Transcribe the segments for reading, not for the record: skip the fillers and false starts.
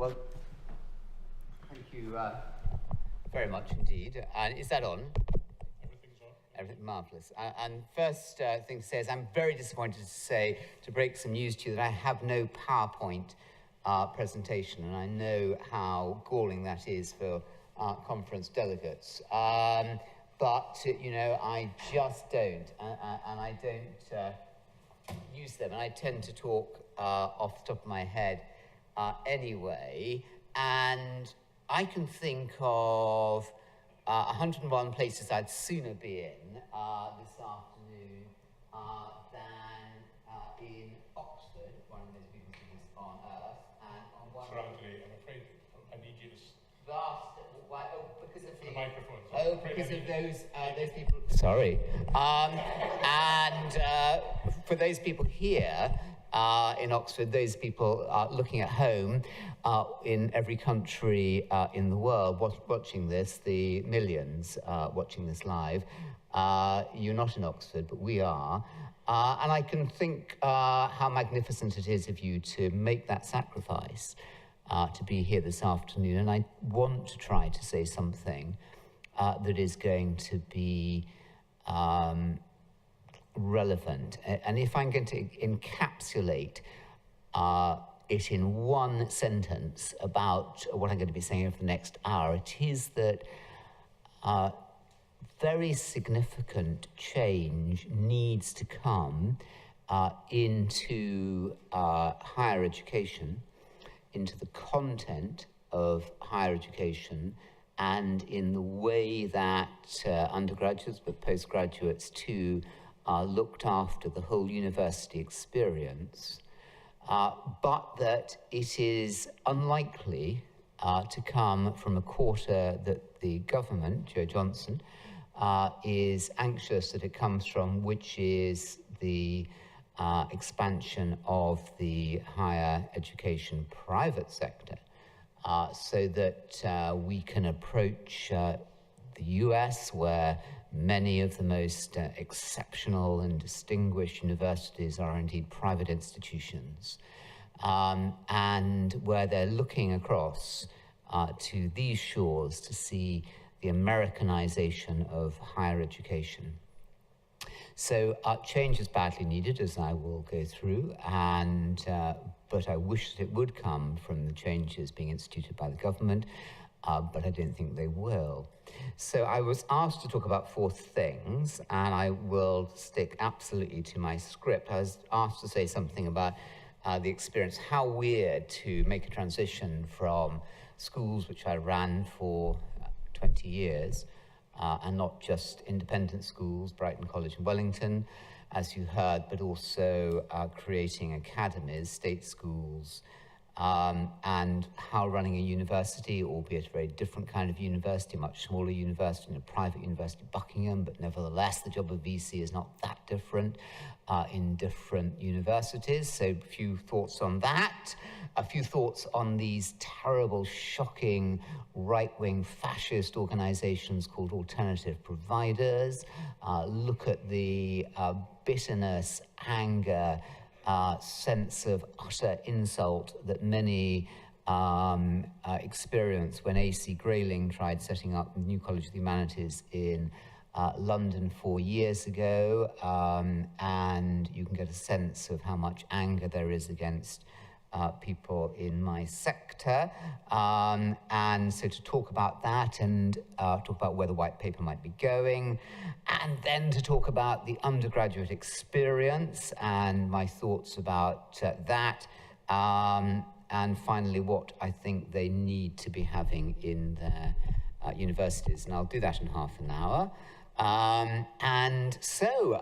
Well, thank you very much indeed. And is that on? Everything's on. Everything marvellous. And first thing to say is I'm very disappointed to break some news to you that I have no PowerPoint presentation, and I know how galling that is for conference delegates. But, you know, I just don't, and I don't use them, and I tend to talk off the top of my head anyway, and I can think of 101 places I'd sooner be in this afternoon than in Oxford, one of those beautiful cities on earth, and on one. Sir Anthony, I'm afraid I need you to. Because of the microphone. Oh, because of those people. Sorry, and for those people here in Oxford, those people looking at home in every country in the world watching this, the millions watching this live. You're not in Oxford, but we are. And I can think how magnificent it is of you to make that sacrifice to be here this afternoon. And I want to try to say something that is going to be relevant. And if I'm going to encapsulate it in one sentence about what I'm going to be saying over the next hour, it is that very significant change needs to come into higher education, into the content of higher education, and in the way that undergraduates, but postgraduates too, are looked after the whole university experience, but that it is unlikely to come from a quarter that the government, Joe Johnson, is anxious that it comes from, which is the expansion of the higher education private sector, so that we can approach the US, where many of the most exceptional and distinguished universities are indeed private institutions, and where they're looking across to these shores to see the Americanization of higher education. So change is badly needed, as I will go through, and but I wish that it would come from the changes being instituted by the government, but I don't think they will. So I was asked to talk about 4 things, and I will stick absolutely to my script. I was asked to say something about the experience, how weird to make a transition from schools which I ran for 20 years, and not just independent schools, Brighton College and Wellington, as you heard, but also creating academies, state schools, and how running a university, albeit a very different kind of university, much smaller university, and a private university, Buckingham, but nevertheless the job of VC is not that different in different universities. So a few thoughts on that. A few thoughts on these terrible, shocking, right-wing fascist organizations called alternative providers. Look at the bitterness, anger, sense of utter insult that many experienced when A.C. Grayling tried setting up the New College of the Humanities in London 4 years ago, and you can get a sense of how much anger there is against people in my sector, and so to talk about that and talk about where the white paper might be going, and then to talk about the undergraduate experience and my thoughts about that, and finally what I think they need to be having in their universities. And I'll do that in half an hour. And so,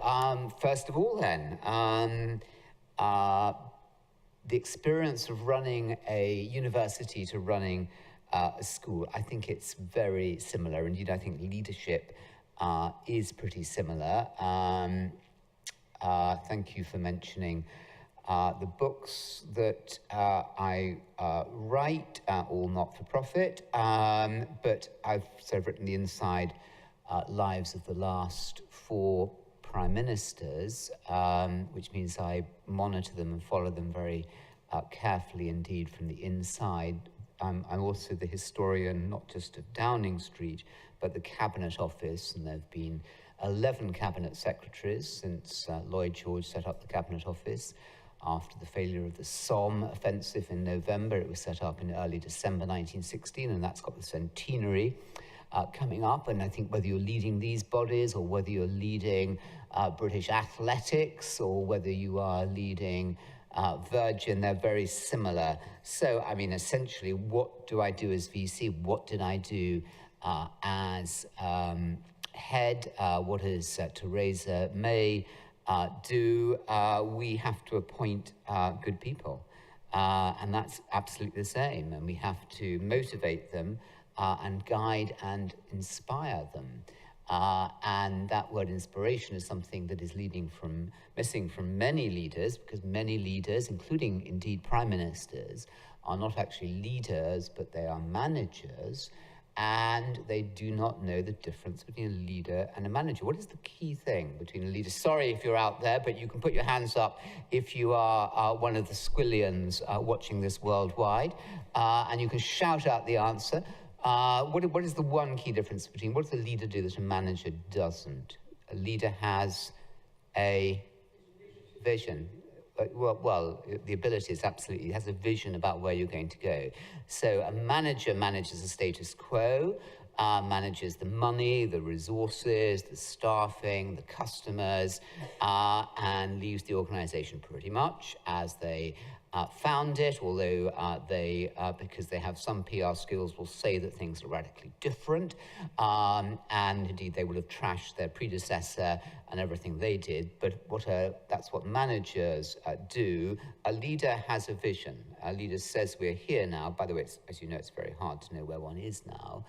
first of all then, the experience of running a university to running a school, I think it's very similar. Indeed, I think leadership is pretty similar. Thank you for mentioning the books that I write, all not-for-profit, but I've sort of written the inside lives of the last 4 prime ministers, which means I monitor them and follow them very carefully indeed from the inside, I'm also the historian, not just of Downing Street, but the Cabinet Office, and there have been 11 Cabinet Secretaries since Lloyd George set up the Cabinet Office. After the failure of the Somme offensive in November, it was set up in early December 1916, and that's got the centenary coming up. And I think whether you're leading these bodies or whether you're leading British athletics or whether you are leading Virgin, they're very similar. So, I mean, essentially, what do I do as VC? What did I do as head? What does Theresa May do? We have to appoint good people. And that's absolutely the same. And we have to motivate them and guide and inspire them. And that word inspiration is something that is missing from many leaders, because many leaders, including indeed prime ministers, are not actually leaders, but they are managers, and they do not know the difference between a leader and a manager. What is the key thing between a leader? Sorry if you're out there, but you can put your hands up if you are one of the squillions watching this worldwide, and you can shout out the answer. What is the one key difference between what does a leader do that a manager doesn't? A leader has a vision. Well, the ability is absolutely, has a vision about where you're going to go. So a manager manages the status quo, manages the money, the resources, the staffing, the customers, and leaves the organization pretty much as they found it, although because they have some PR skills, will say that things are radically different, and indeed they will have trashed their predecessor and everything they did. But that's what managers do. A leader has a vision. A leader says we're here now. By the way, as you know, it's very hard to know where one is now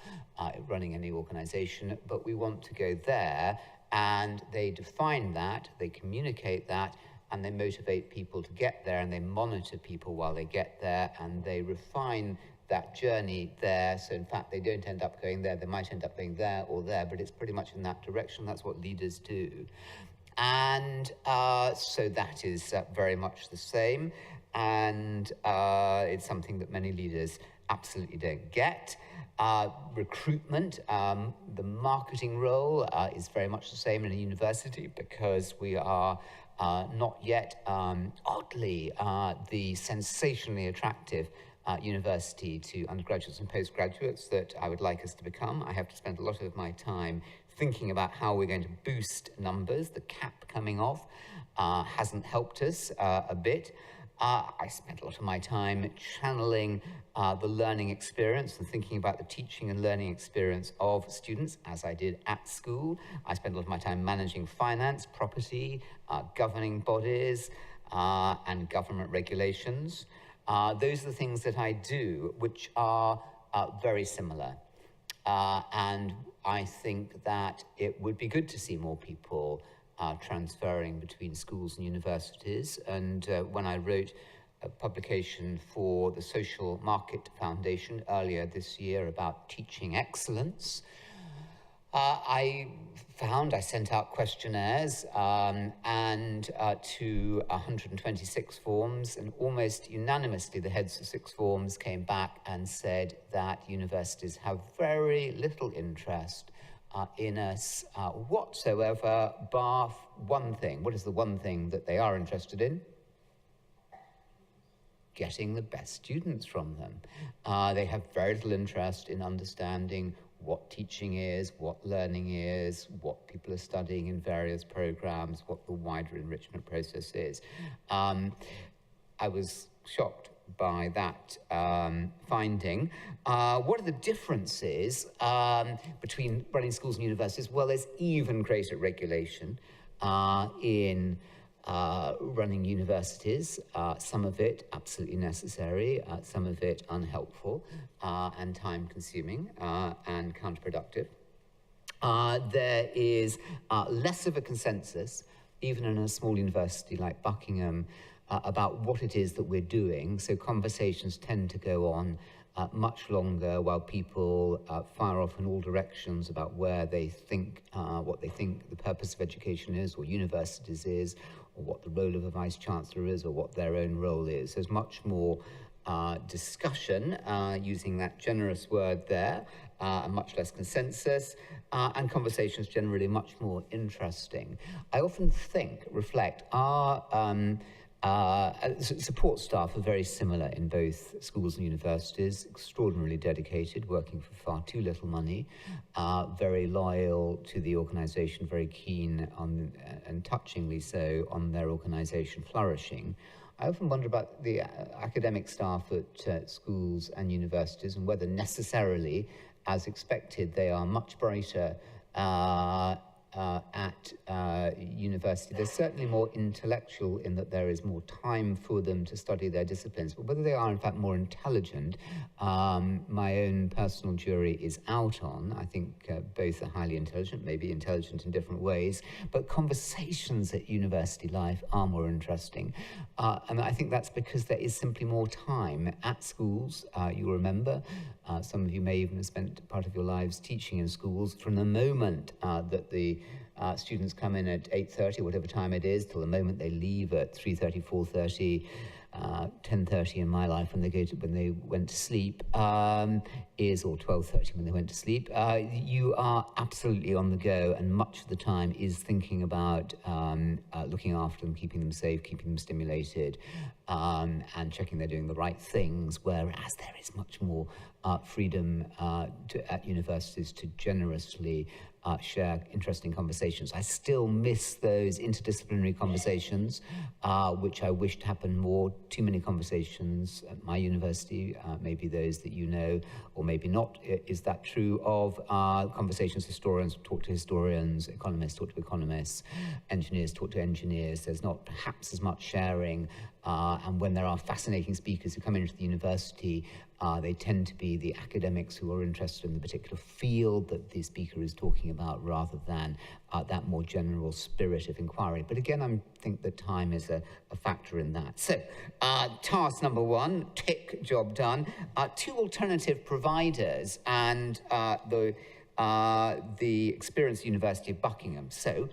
running any organization, but we want to go there, and they define that, they communicate that, and they motivate people to get there, and they monitor people while they get there, and they refine that journey there. So in fact, they don't end up going there. They might end up going there or there, but it's pretty much in that direction. That's what leaders do. And so that is very much the same. And it's something that many leaders absolutely don't get. Recruitment, the marketing role is very much the same in a university, because we are not yet, oddly, the sensationally attractive university to undergraduates and postgraduates that I would like us to become. I have to spend a lot of my time thinking about how we're going to boost numbers. The cap coming off hasn't helped us a bit. I spent a lot of my time channeling the learning experience and thinking about the teaching and learning experience of students, as I did at school. I spent a lot of my time managing finance, property, governing bodies, and government regulations. Those are the things that I do, which are very similar. And I think that it would be good to see more people transferring between schools and universities. And when I wrote a publication for the Social Market Foundation earlier this year about teaching excellence, I sent out questionnaires and to 126 forms, and almost unanimously the heads of 6 forms came back and said that universities have very little interest in us whatsoever, bar one thing. What is the one thing that they are interested in? Getting the best students from them. They have very little interest in understanding what teaching is, what learning is, what people are studying in various programs, what the wider enrichment process is. I was shocked by that finding. What are the differences between running schools and universities? Well, there's even greater regulation in running universities, some of it absolutely necessary, some of it unhelpful and time-consuming and counterproductive. There is less of a consensus, even in a small university like Buckingham, about what it is that we're doing. So conversations tend to go on much longer while people fire off in all directions about where they think, what they think the purpose of education is, or universities is, or what the role of a vice-chancellor is, or what their own role is. There's much more discussion, using that generous word there, and much less consensus, and conversations generally much more interesting. I often reflect our support staff are very similar in both schools and universities, extraordinarily dedicated, working for far too little money, very loyal to the organisation, very keen on, and touchingly so, on their organisation flourishing. I often wonder about the academic staff at schools and universities and whether necessarily, as expected, they are much brighter at university. They're certainly more intellectual in that there is more time for them to study their disciplines, but whether they are in fact more intelligent, my own personal jury is out on. I think both are highly intelligent, maybe intelligent in different ways, but conversations at university life are more interesting. And I think that's because there is simply more time at schools. You remember, some of you may even have spent part of your lives teaching in schools. From the moment that the students come in at 8:30, whatever time it is, till the moment they leave at 3:30, 4:30, 10:30 in my life when they went to sleep, or 12:30 when they went to sleep. You are absolutely on the go, and much of the time is thinking about looking after them, keeping them safe, keeping them stimulated, and checking they're doing the right things, whereas there is much more freedom at universities to generously share interesting conversations. I still miss those interdisciplinary conversations, which I wished happened more. Too many conversations at my university, maybe those that you know, or maybe not. Is that true of conversations? Historians talk to historians, economists talk to economists, engineers talk to engineers. There's not perhaps as much sharing, and when there are fascinating speakers who come into the university, they tend to be the academics who are interested in the particular field that the speaker is talking about, rather than that more general spirit of inquiry. But again, I think that time is a factor in that. So, task number one, tick, job done. Two alternative providers and the Experience University of Buckingham. So,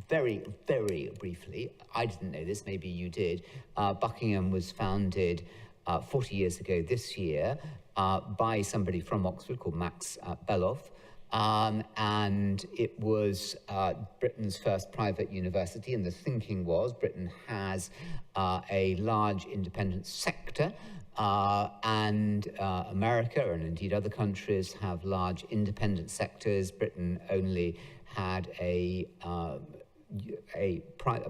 very, very briefly, I didn't know this, maybe you did. Buckingham was founded 40 years ago this year by somebody from Oxford called Max Beloff, and it was Britain's first private university, and the thinking was Britain has a large independent sector, and America and indeed other countries have large independent sectors. Britain only had a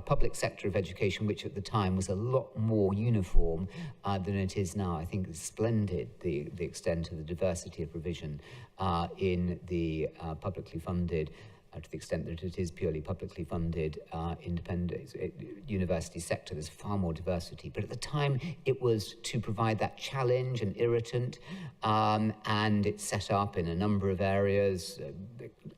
public sector of education, which at the time was a lot more uniform than it is now. I think it's splendid, the extent of the diversity of provision in the publicly funded, to the extent that it is purely publicly funded independent university sector. There's far more diversity. But at the time, it was to provide that challenge and irritant, and it's set up in a number of areas,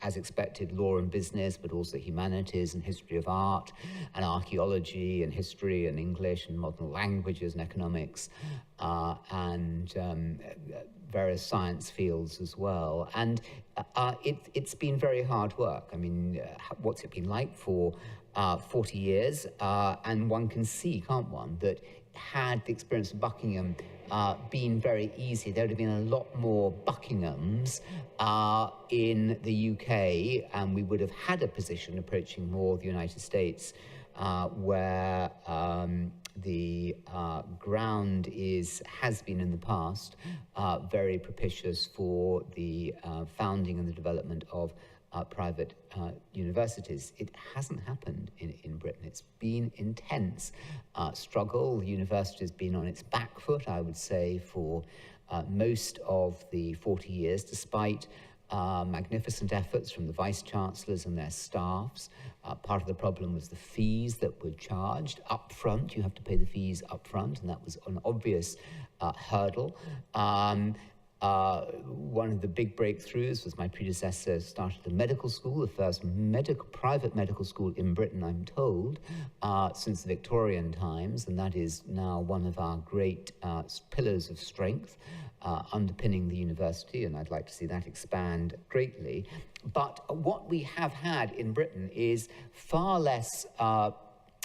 as expected, law and business, but also humanities and history of art, and archaeology and history and English and modern languages and economics, and various science fields as well. And it's been very hard work. I mean, what's it been like for 40 years? And one can see, can't one, that had the Experience of Buckingham been very easy, there would have been a lot more Buckinghams in the UK, and we would have had a position approaching more the United States, where the ground has been in the past very propitious for the founding and the development of private universities. It hasn't happened in Britain. It's been intense struggle. The university has been on its back foot, I would say, for most of the 40 years, despite magnificent efforts from the vice-chancellors and their staffs. Part of the problem was the fees that were charged up front. You have to pay the fees up front, and that was an obvious hurdle. One of the big breakthroughs was my predecessor started a medical school, the first private medical school in Britain, I'm told, since the Victorian times, and that is now one of our great pillars of strength underpinning the university, and I'd like to see that expand greatly. But what we have had in Britain is far less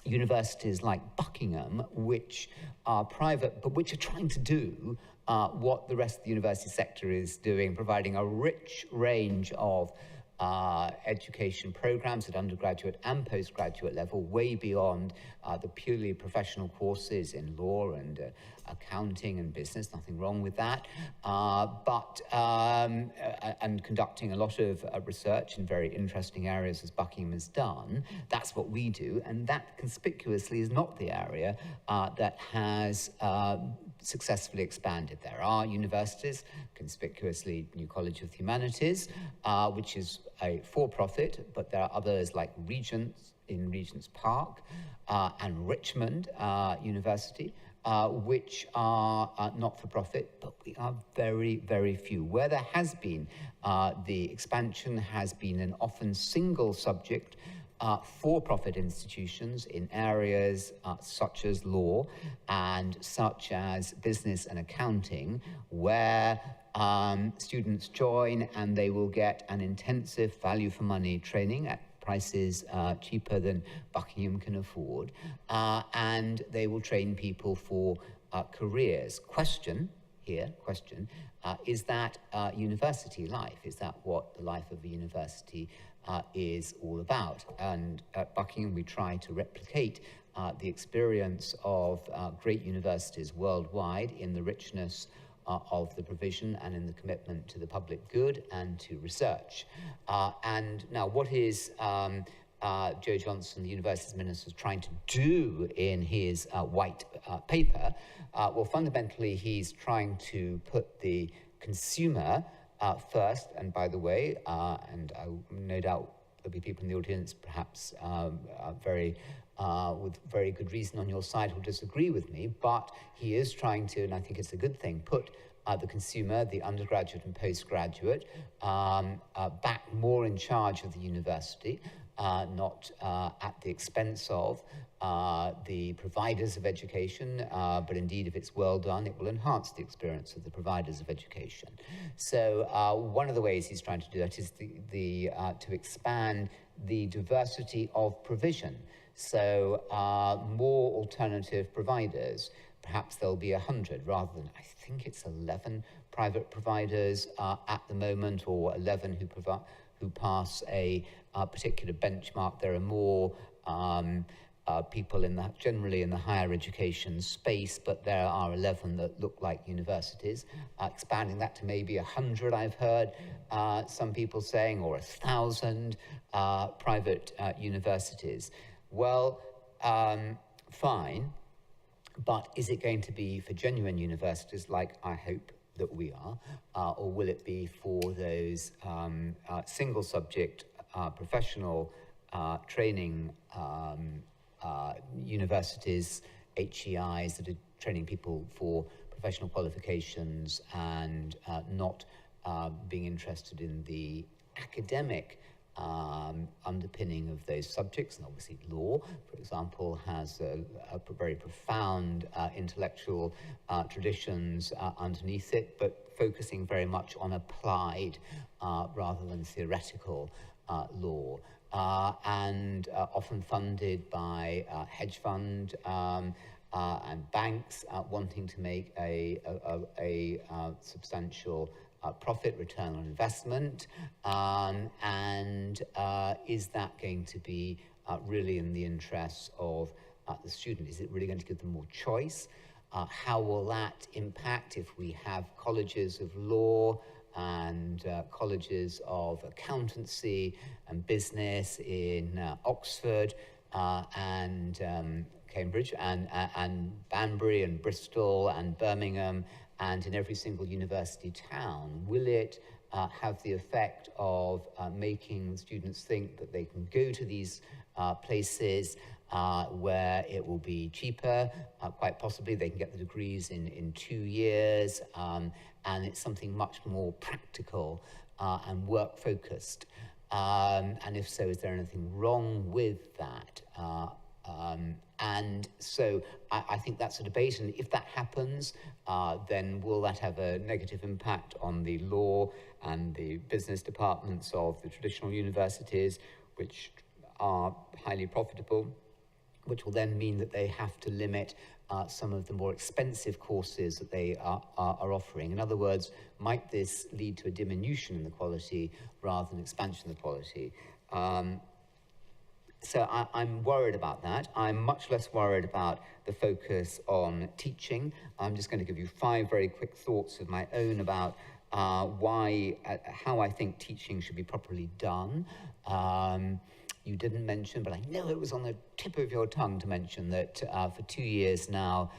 universities like Buckingham, which are private, but which are trying to do what the rest of the university sector is doing, providing a rich range of education programs at undergraduate and postgraduate level, way beyond the purely professional courses in law and accounting and business. Nothing wrong with that, and conducting a lot of research in very interesting areas, as Buckingham has done. That's what we do, and that conspicuously is not the area that has successfully expanded. There are universities, conspicuously New College of Humanities, which is a for-profit, but there are others like Regents in Regent's Park and Richmond University, which are not-for-profit, but we are very, very few. Where there has been the expansion has been an often single subject for-profit institutions in areas such as law and such as business and accounting, where students join and they will get an intensive value-for-money training at prices cheaper than Buckingham can afford, and they will train people for careers. Question, is that university life? Is that what the life of a university is all about? And at Buckingham, we try to replicate the experience of great universities worldwide in the richness of the provision and in the commitment to the public good and to research. And now, what is Joe Johnson, the Universities Minister, trying to do in his white paper? Well, fundamentally, he's trying to put the consumer first. And by the way, and no doubt there'll be people in the audience, perhaps with very good reason on your side, who'll disagree with me, but he is trying to, and I think it's a good thing, put the consumer, the undergraduate and postgraduate, back more in charge of the university, not at the expense of the providers of education, but indeed, if it's well done, it will enhance the experience of the providers of education. So one of the ways he's trying to do that is to expand the diversity of provision. So more alternative providers. Perhaps there'll be 100 rather than, I think it's 11 private providers at the moment, or 11 who pass a particular benchmark. There are more people generally in the higher education space, but there are 11 that look like universities. Expanding that to maybe 100, I've heard some people saying, or 1,000 private universities. Well, fine, but is it going to be for genuine universities like I hope that we are, or will it be for those single subject professional training universities, HEIs, that are training people for professional qualifications and not being interested in the academic underpinning of those subjects? And obviously law, for example, has a very profound intellectual traditions underneath it, but focusing very much on applied rather than theoretical law, and often funded by hedge fund and banks wanting to make a substantial profit return on investment, and is that going to be really in the interests of the student? Is it really going to give them more choice? How will that impact if we have colleges of law and colleges of accountancy and business in Oxford and Cambridge and Banbury and Bristol and Birmingham, and in every single university town? Will it have the effect of making students think that they can go to these places where it will be cheaper? Quite possibly they can get the degrees in 2 years, and it's something much more practical and work-focused. And if so, is there anything wrong with that? And so I think that's a debate, and if that happens, then will that have a negative impact on the law and the business departments of the traditional universities, which are highly profitable? which will then mean that they have to limit some of the more expensive courses that they are offering. In other words, might this lead to a diminution in the quality rather than expansion of the quality? So I'm worried about that. I'm much less worried about the focus on teaching. I'm just going to give you 5 very quick thoughts of my own about how I think teaching should be properly done. You didn't mention, but I know it was on the tip of your tongue to mention that for 2 years now,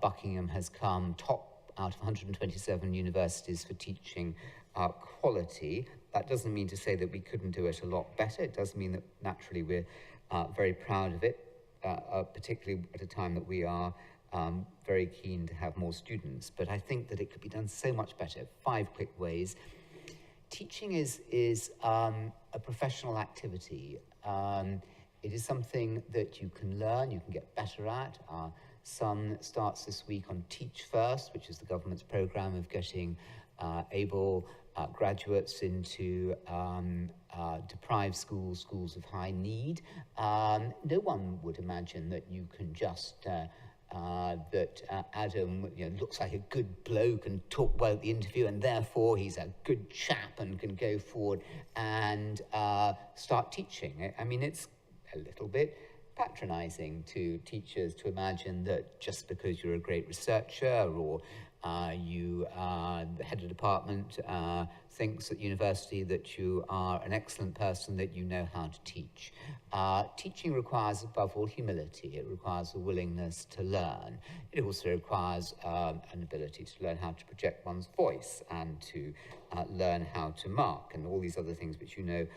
Buckingham has come top out of 127 universities for teaching quality. That doesn't mean to say that we couldn't do it a lot better. It does mean that naturally we're very proud of it, particularly at a time that we are very keen to have more students. But I think that it could be done so much better. 5 quick ways. Teaching is a professional activity. It is something that you can learn, you can get better at. Our son starts this week on Teach First, which is the government's programme of getting able graduates into deprived schools, schools of high need. No one would imagine that you can just Adam looks like a good bloke and talk well at the interview, and therefore he's a good chap and can go forward and start teaching. I mean, it's a little bit patronising to teachers to imagine that just because you're a great researcher or you the head of department thinks at university that you are an excellent person, that you know how to teach. Teaching requires, above all, humility. It requires a willingness to learn. It also requires an ability to learn how to project one's voice and to learn how to mark and all these other things which you know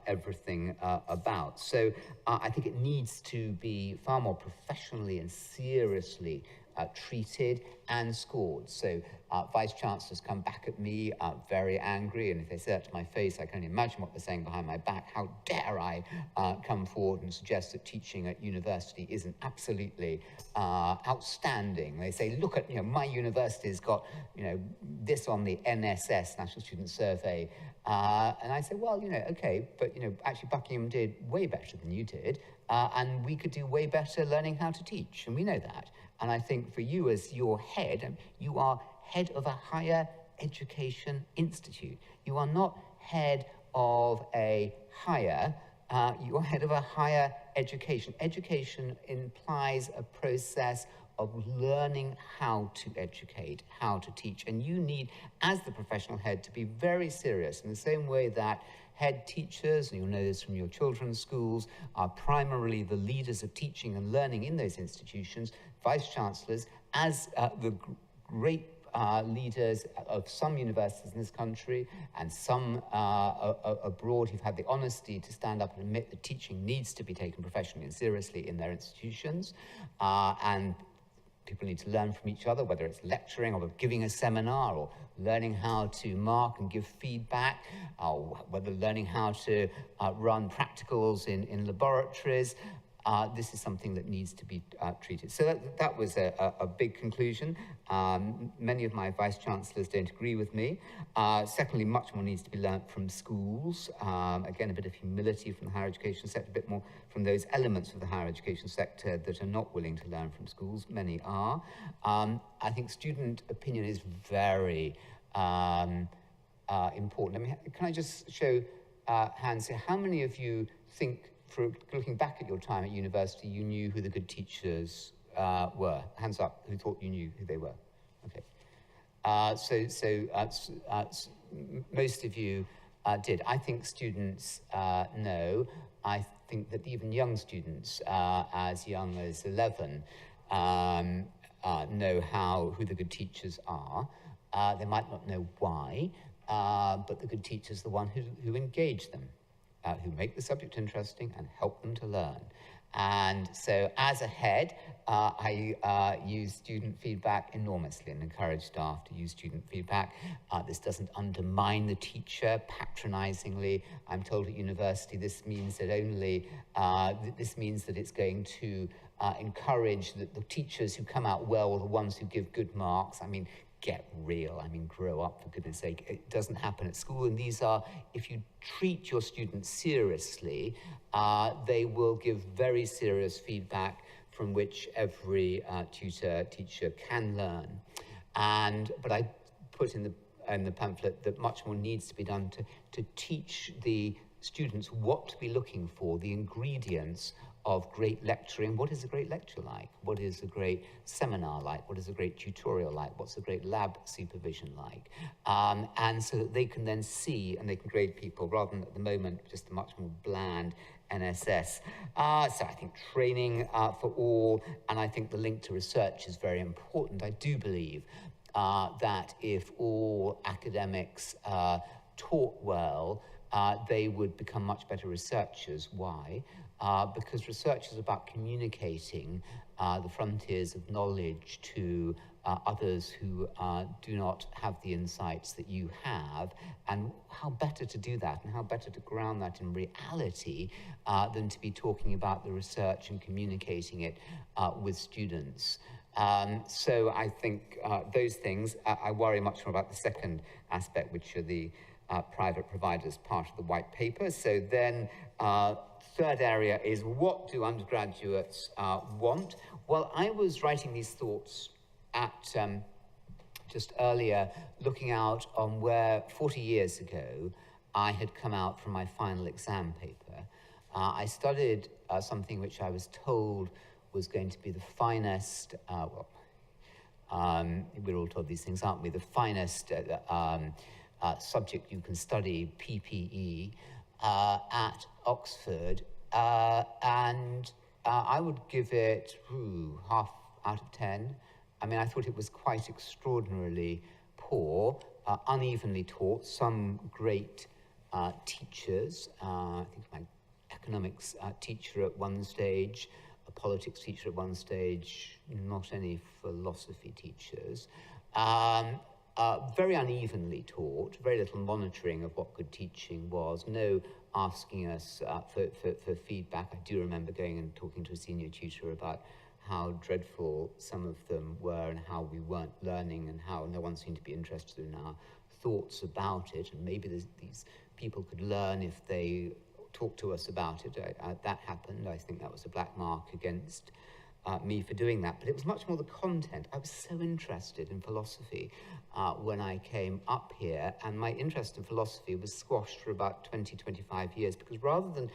everything about. So I think it needs to be far more professionally and seriously treated and scored. So vice-chancellors come back at me very angry, and if they say that to my face, I can only imagine what they're saying behind my back. How dare I come forward and suggest that teaching at university isn't absolutely outstanding. They say, look at, my university's got, this on the NSS, National Student Survey. And I say, well, okay, but, actually Buckingham did way better than you did, and we could do way better learning how to teach, and we know that. And I think for you as your head, you are head of a higher education institute. You are not head of a higher, you are head of a higher education. Education implies a process of learning how to educate, how to teach. And you need, as the professional head, to be very serious in the same way that head teachers, and you'll know this from your children's schools, are primarily the leaders of teaching and learning in those institutions. Vice-chancellors, as the great leaders of some universities in this country and some abroad who've had the honesty to stand up and admit that teaching needs to be taken professionally and seriously in their institutions, and people need to learn from each other, whether it's lecturing or giving a seminar or learning how to mark and give feedback, or whether learning how to run practicals in laboratories. This is something that needs to be treated. So that was a big conclusion. Many of my vice-chancellors don't agree with me. Secondly, much more needs to be learnt from schools. Again, a bit of humility from the higher education sector, a bit more from those elements of the higher education sector that are not willing to learn from schools. Many are. I think student opinion is very important. I mean, can I just show hands here? How many of you think, for looking back at your time at university, you knew who the good teachers were? Hands up, who thought you knew who they were? Okay. Most of you did. I think students know. I think that even young students, as young as 11, know who the good teachers are. They might not know why, but the good teachers are the one who engage them. Who make the subject interesting and help them to learn. And so as a head, I use student feedback enormously and encourage staff to use student feedback. This doesn't undermine the teacher patronizingly. I'm told at university this means that it's going to encourage the teachers who come out well are the ones who give good marks. I mean, get real. I mean, grow up, for goodness sake. It doesn't happen at school. And these are, if you treat your students seriously, they will give very serious feedback from which every teacher can learn. But I put in the pamphlet that much more needs to be done to teach the students what to be looking for, the ingredients of great lecturing. What is a great lecture like? What is a great seminar like? What is a great tutorial like? What's a great lab supervision like? And so that they can then see and they can grade people rather than at the moment just a much more bland NSS. So I think training for all, and I think the link to research is very important. I do believe that if all academics taught well, they would become much better researchers. Why? Because research is about communicating the frontiers of knowledge to others who do not have the insights that you have, and how better to do that and how better to ground that in reality than to be talking about the research and communicating it with students. So I think those things, I worry much more about the second aspect, which are the private providers part of the white paper. So then third area is, what do undergraduates want? Well, I was writing these thoughts at just earlier, looking out on where 40 years ago I had come out from my final exam paper. I studied something which I was told was going to be the finest, we're all told these things, aren't we? The finest subject you can study, PPE, at Oxford, and I would give it half out of 10. I mean, I thought it was quite extraordinarily poor, unevenly taught, some great teachers. I think my economics teacher at one stage, a politics teacher at one stage, not any philosophy teachers. Very unevenly taught, very little monitoring of what good teaching was, no asking us for feedback. I do remember going and talking to a senior tutor about how dreadful some of them were and how we weren't learning and how no one seemed to be interested in our thoughts about it, and maybe these people could learn if they talked to us about it. That happened. I think that was a black mark against me for doing that, but it was much more the content. I was so interested in philosophy when I came up here, and my interest in philosophy was squashed for about 20-25 years, because rather than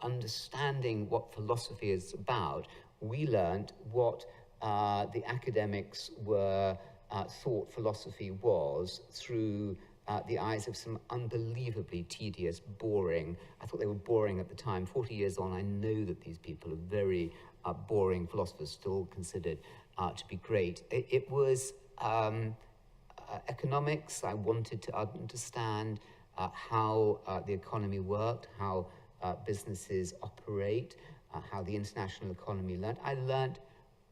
understanding what philosophy is about, we learned what the academics were thought philosophy was through the eyes of some unbelievably tedious, boring, I thought they were boring at the time. 40 years on, I know that these people are very boring philosophers, still considered to be great. It was economics. I wanted to understand how the economy worked, how businesses operate, how the international economy learned. I learned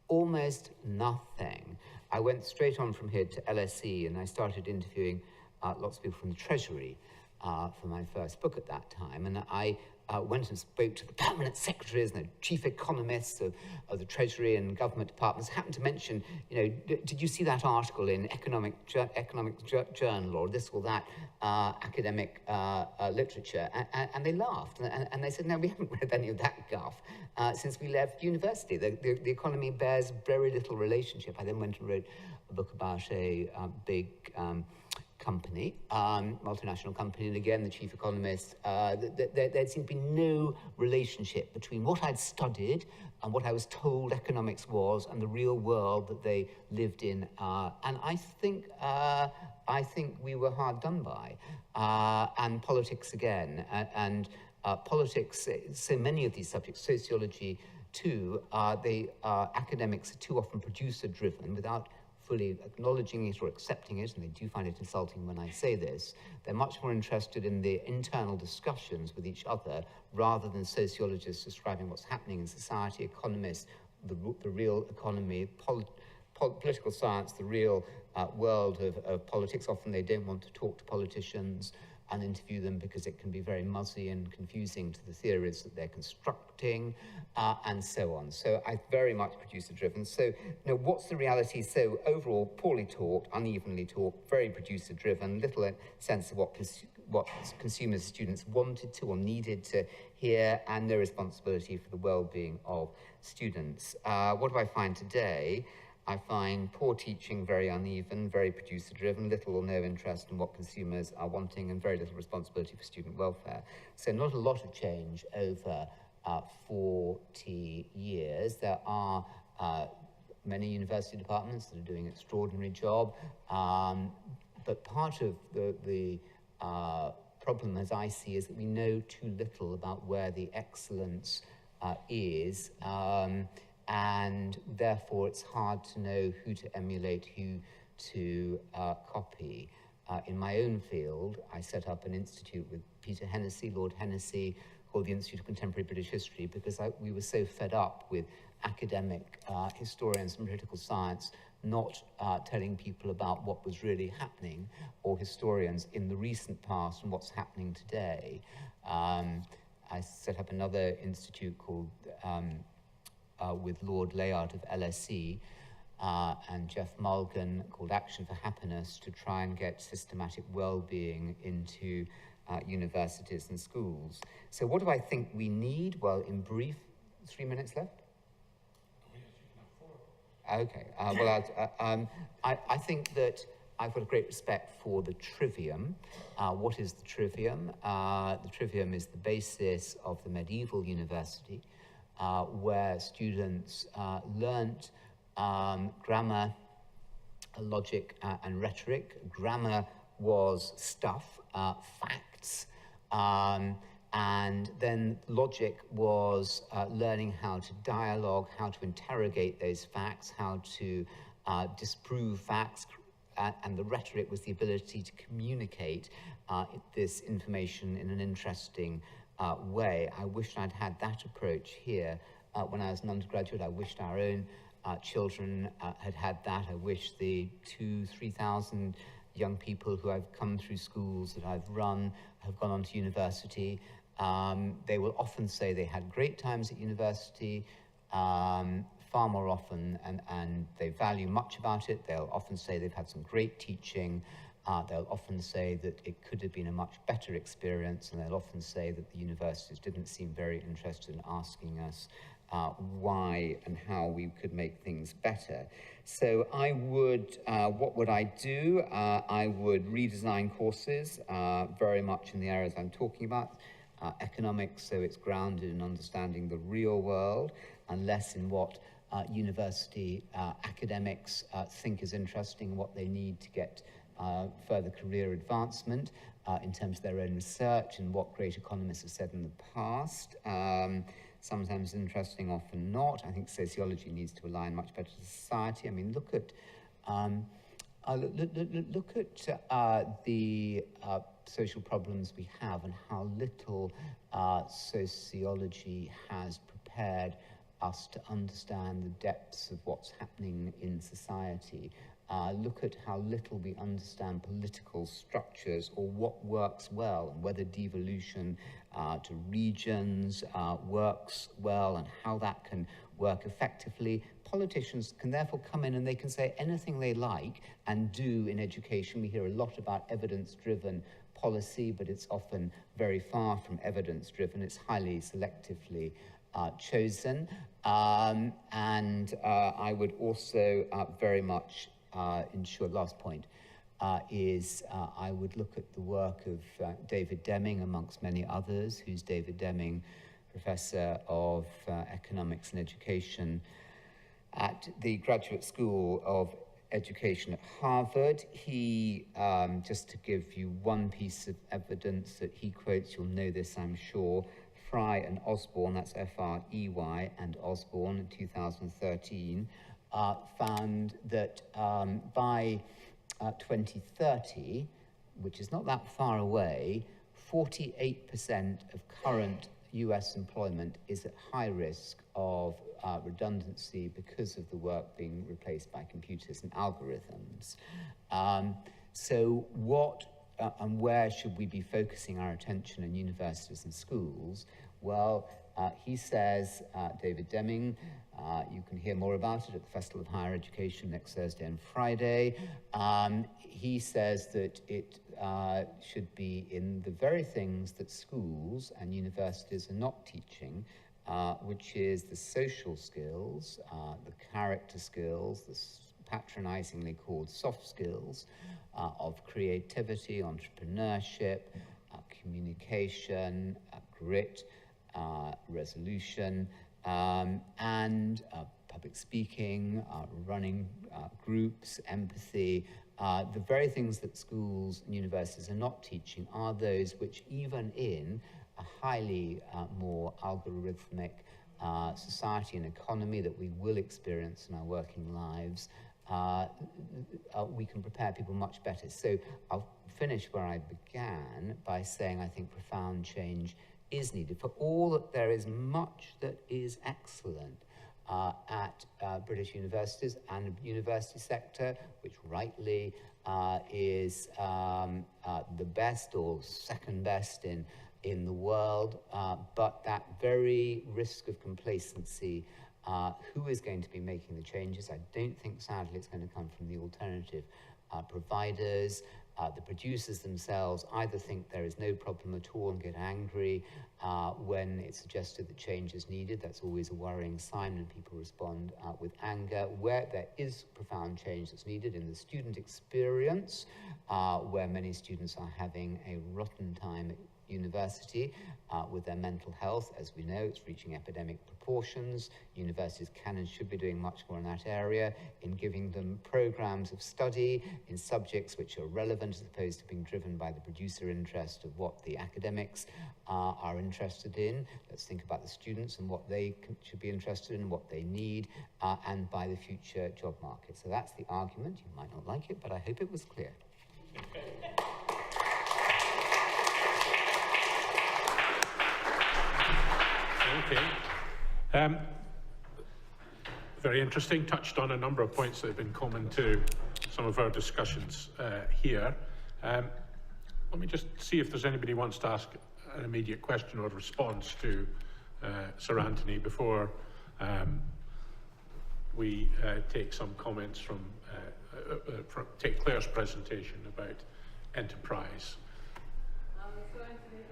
almost nothing. I went straight on from here to LSE, and I started interviewing lots of people from the Treasury for my first book at that time. And I went and spoke to the permanent secretaries and the chief economists of the Treasury and government departments. Happened to mention, did you see that article in Economic Journal or this or that academic literature? And they laughed. And they said, no, we haven't read any of that guff since we left university. The economy bears very little relationship. I then went and wrote a book about a big company, multinational company, and again, the chief economist, there seemed to be no relationship between what I'd studied and what I was told economics was and the real world that they lived in. And I think we were hard done by. And politics again, and politics, so many of these subjects, sociology too, academics are too often producer-driven without fully acknowledging it or accepting it, and they do find it insulting when I say this. They're much more interested in the internal discussions with each other rather than sociologists describing what's happening in society, economists, the real economy, political science, the real world of politics. Often they don't want to talk to politicians and interview them because it can be very muzzy and confusing to the theories that they're constructing, and so on. So I very much producer-driven. So, what's the reality? So overall, poorly taught, unevenly taught, very producer-driven, little sense of what consumers, students wanted to or needed to hear, and no responsibility for the well-being of students. What do I find today? I find poor teaching very uneven, very producer-driven, little or no interest in what consumers are wanting, and very little responsibility for student welfare. So not a lot of change over 40 years. There are many university departments that are doing an extraordinary job, but part of the problem, as I see, is that we know too little about where the excellence is, and therefore it's hard to know who to emulate, who to copy. In my own field, I set up an institute with Peter Hennessy, Lord Hennessy, called the Institute of Contemporary British History, because we were so fed up with academic historians and political science not telling people about what was really happening, or historians in the recent past and what's happening today. I set up another institute called with Lord Layard of LSE and Jeff Mulgan, called Action for Happiness, to try and get systematic well-being into universities and schools. So what do I think we need? Well, in brief, 3 minutes left? Okay, I think that I've got a great respect for the trivium. What is the trivium? The trivium is the basis of the medieval university, where students learnt grammar, logic, and rhetoric. Grammar was stuff, facts, and then logic was learning how to dialogue, how to interrogate those facts, how to disprove facts, and the rhetoric was the ability to communicate this information in an interesting way. I wish I'd had that approach here when I was an undergraduate. I wished our own children had had that. I wish the 2,000-3,000 young people who I've come through schools that I've run have gone on to university. They will often say they had great times at university, far more often, and they value much about it. They'll often say they've had some great teaching. They'll often say that it could have been a much better experience, and they'll often say that the universities didn't seem very interested in asking us why and how we could make things better. So I would, what would I do? I would redesign courses very much in the areas I'm talking about. Economics, so it's grounded in understanding the real world, and less in what university academics think is interesting, what they need to get further career advancement in terms of their own research and what great economists have said in the past. Sometimes interesting, often not. I think sociology needs to align much better to society. I mean, look at the social problems we have and how little sociology has prepared us to understand the depths of what's happening in society. Look at how little we understand political structures or what works well, and whether devolution to regions works well, and how that can work effectively. Politicians can therefore come in and they can say anything they like and do in education. We hear a lot about evidence-driven policy, but it's often very far from evidence-driven. It's highly selectively chosen. And I would also very much ensure, last point, is I would look at the work of David Deming, amongst many others. Who's David Deming? Professor of Economics and Education at the Graduate School of Education at Harvard. He, just to give you one piece of evidence that he quotes, you'll know this, I'm sure, Fry and Osborne, that's F-R-E-Y, and Osborne in 2013, found that by 2030, which is not that far away, 48% of current US employment is at high risk of redundancy because of the work being replaced by computers and algorithms. So what and where should we be focusing our attention in universities and schools? Well, he says, David Deming, you can hear more about it at the Festival of Higher Education next Thursday and Friday. He says that it should be in the very things that schools and universities are not teaching, which is the social skills, the character skills, the patronizingly called soft skills of creativity, entrepreneurship, communication, grit, resolution, and public speaking, running groups, empathy. The very things that schools and universities are not teaching are those which, even in a highly more algorithmic society and economy that we will experience in our working lives, we can prepare people much better. So I'll finish where I began by saying I think profound change is needed. For all that there is much that is excellent at British universities and the university sector, which rightly is the best or second best in the world, but that very risk of complacency, who is going to be making the changes? I don't think, sadly, it's going to come from the alternative providers. The producers themselves either think there is no problem at all and get angry when it's suggested that change is needed. That's always a worrying sign when people respond with anger. Where there is profound change that's needed in the student experience, where many students are having a rotten time at university with their mental health. As we know, it's reaching epidemic proportions. Universities can and should be doing much more in that area, in giving them programs of study in subjects which are relevant as opposed to being driven by the producer interest of what the academics are interested in. Let's think about the students and what they should be interested in, what they need, and by the future job market. So that's the argument. You might not like it, but I hope it was clear. Okay. Very interesting. Touched on a number of points that have been common to some of our discussions here. Let me just see if there's anybody who wants to ask an immediate question or response to Sir Anthony before we take some comments from take Claire's presentation about enterprise. So Anthony,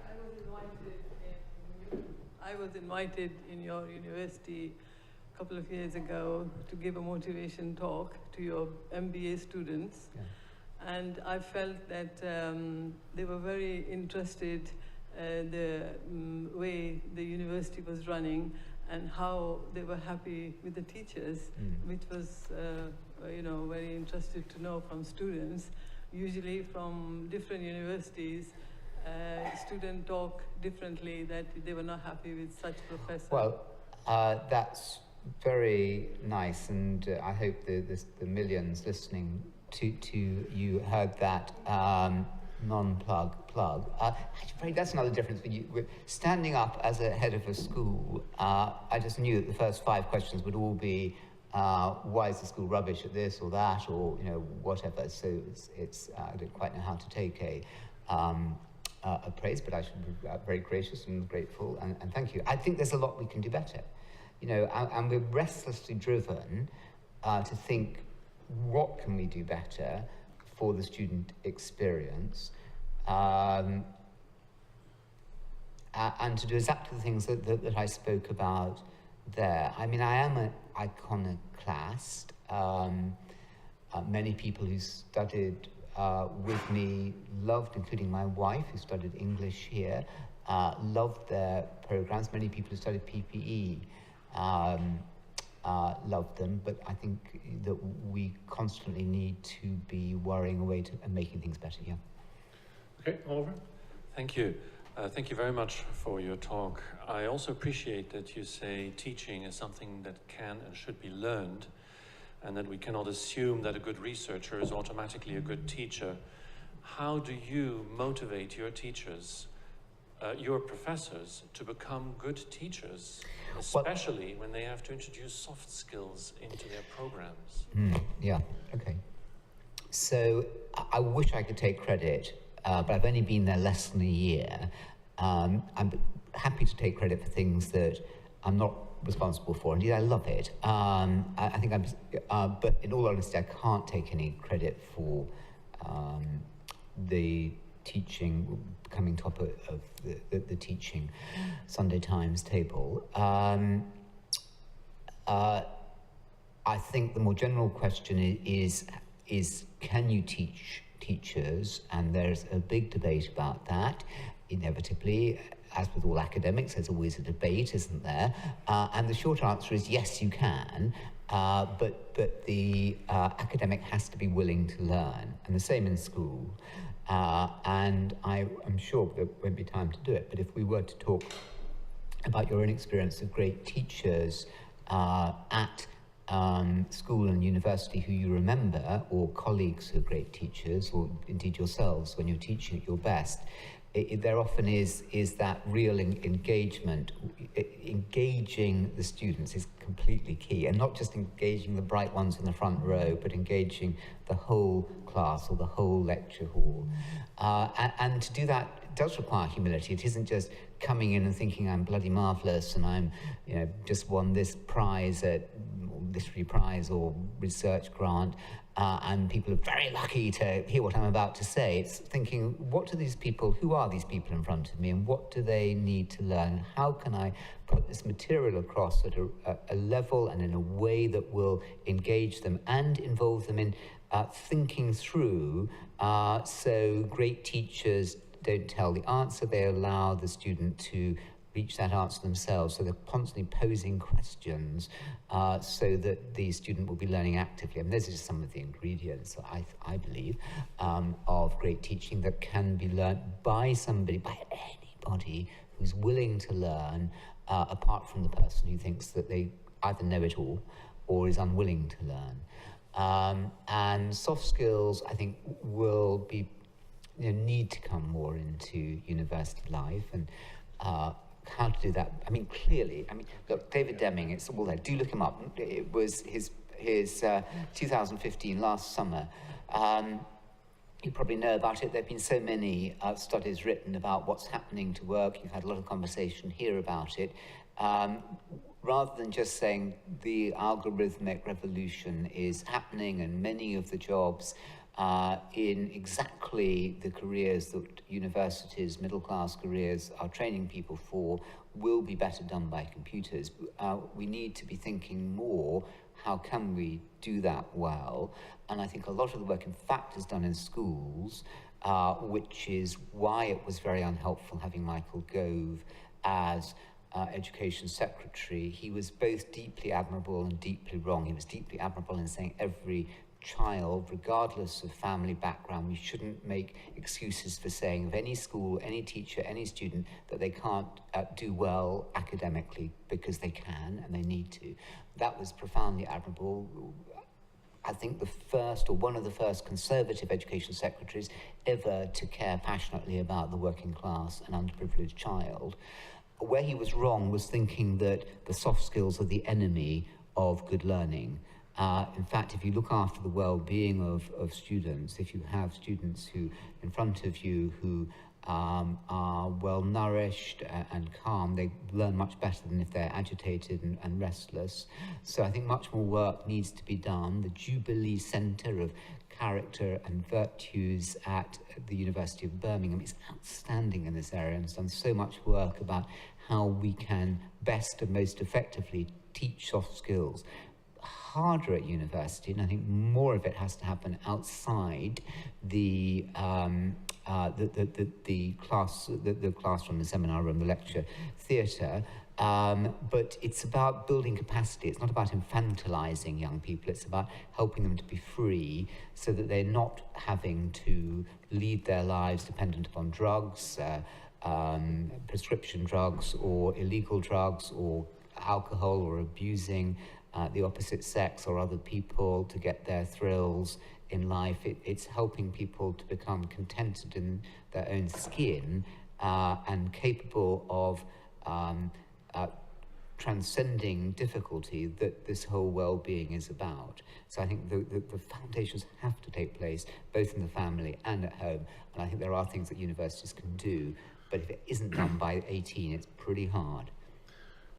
I was invited in your university a couple of years ago to give a motivation talk to your MBA students. Yeah. And I felt that they were very interested the way the university was running and how they were happy with the teachers, which was, very interested to know from students. Usually from different universities, students talk differently, that they were not happy with such professors. Well, that's very nice, and I hope the millions listening to you heard that non-plug plug. That's another difference. With standing up as a head of a school, I just knew that the first 5 questions would all be, why is the school rubbish at this or that, or whatever. So it's I don't quite know how to take a praise, but I should be very gracious and grateful, and thank you. I think there's a lot we can do better, and we're restlessly driven to think, what can we do better for the student experience, and to do exactly the things that I spoke about there. I mean, I am an iconoclast. Many people who studied with me loved, including my wife, who studied English here, loved their programs. Many people who studied PPE loved them, but I think that we constantly need to be worrying away and making things better, yeah. Okay, Oliver? Thank you. Thank you very much for your talk. I also appreciate that you say teaching is something that can and should be learned, and that we cannot assume that a good researcher is automatically a good teacher. How do you motivate your teachers your professors to become good teachers, especially when they have to introduce soft skills into their programs? Yeah, okay. So I wish I could take credit, but I've only been there less than a year. I'm happy to take credit for things that I'm not responsible for. Indeed, I love it. I think but in all honesty, I can't take any credit for the teaching, becoming top of the teaching Sunday Times table. I think the more general question is can you teach teachers? And there's a big debate about that. Inevitably, as with all academics, there's always a debate, isn't there? And the short answer is yes, you can. But the academic has to be willing to learn, and the same in school. And I'm sure there won't be time to do it, but if we were to talk about your own experience of great teachers at school and university who you remember, or colleagues who are great teachers, or indeed yourselves when you're teaching at your best, there often is that real engagement. Engaging the students is completely key, and not just engaging the bright ones in the front row, but engaging the whole class or the whole lecture hall. And to do that does require humility. It isn't just coming in and thinking I'm bloody marvellous and I'm, just won this prize at literary prize or research grant, and people are very lucky to hear what I'm about to say. It's thinking, who are these people in front of me, and what do they need to learn? How can I put this material across at a level and in a way that will engage them and involve them in thinking through, so great teachers don't tell the answer, they allow the student to reach that answer themselves. So they're constantly posing questions so that the student will be learning actively. I mean, those are just some of the ingredients, I believe, of great teaching that can be learnt by anybody who's willing to learn, apart from the person who thinks that they either know it all or is unwilling to learn. And soft skills, I think, will be need to come more into university life, and how to do that. I mean, clearly, look, David Deming, it's all there. Do look him up. It was his 2015 last summer. You probably know about it. There have been so many studies written about what's happening to work. You've had a lot of conversation here about it. Rather than just saying the algorithmic revolution is happening and many of the jobs in exactly the careers that universities, middle-class careers, are training people for will be better done by computers. We need to be thinking more, how can we do that well? And I think a lot of the work, in fact, is done in schools, which is why it was very unhelpful having Michael Gove as Education Secretary. He was both deeply admirable and deeply wrong. He was deeply admirable in saying every child, regardless of family background, we shouldn't make excuses for saying of any school, any teacher, any student that they can't do well academically, because they can and they need to. That was profoundly admirable. I think the first, or one of the first, conservative education secretaries ever to care passionately about the working class and underprivileged child. Where he was wrong was thinking that the soft skills are the enemy of good learning. In fact, if you look after the well-being of students, if you have students who in front of you who are well-nourished and calm, they learn much better than if they're agitated and restless. So I think much more work needs to be done. The Jubilee Centre of Character and Virtues at the University of Birmingham is outstanding in this area and has done so much work about how we can best and most effectively teach soft skills. Harder at university, and I think more of it has to happen outside the classroom, the seminar room, the lecture theatre. But it's about building capacity. It's not about infantilizing young people. It's about helping them to be free so that they're not having to lead their lives dependent upon drugs, prescription drugs, or illegal drugs, or alcohol, or abusing the opposite sex or other people to get their thrills in life. It's helping people to become contented in their own skin and capable of transcending difficulty that this whole well-being is about. So I think the foundations have to take place both in the family and at home, and I think there are things that universities can do, but if it isn't done by 18, it's pretty hard.